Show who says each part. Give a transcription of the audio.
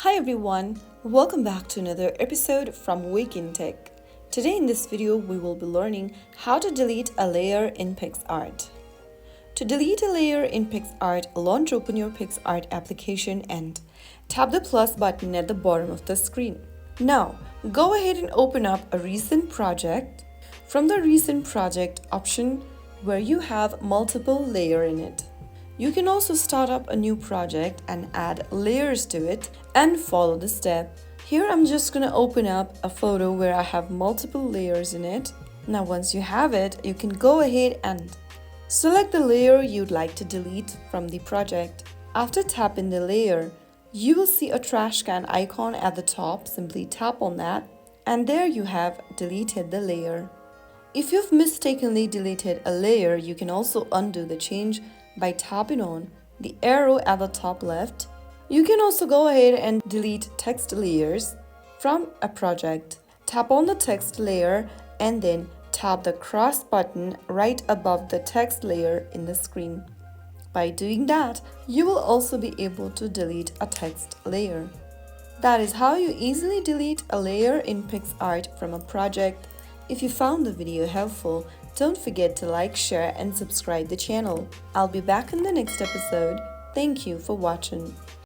Speaker 1: Hi everyone, welcome back to another episode from Wake&Tech. Today in this video we will be learning how to delete a layer in Picsart. To delete a layer in Picsart, launch open your Picsart application and tap the plus button at the bottom of the screen. Now, go ahead and open up a recent project. From the recent project option where you have multiple layers in it. You can also start up a new project and add layers to it and follow the step. Here I'm just going to open up a photo where I have multiple layers in it. Now once you have it, you can go ahead and select the layer you'd like to delete from the project. After tapping the layer, you will see a trash can icon at the top. Simply tap on that and there you have deleted the layer. If you've mistakenly deleted a layer, you can also undo the change by tapping on the arrow at the top left. You can also go ahead and delete text layers from a project. Tap on the text layer and then tap the cross button right above the text layer in the screen. By doing that, you will also be able to delete a text layer. That is how you easily delete a layer in Picsart from a project. If you found the video helpful, don't forget to like, share and subscribe the channel. I'll be back in the next episode. Thank you for watching.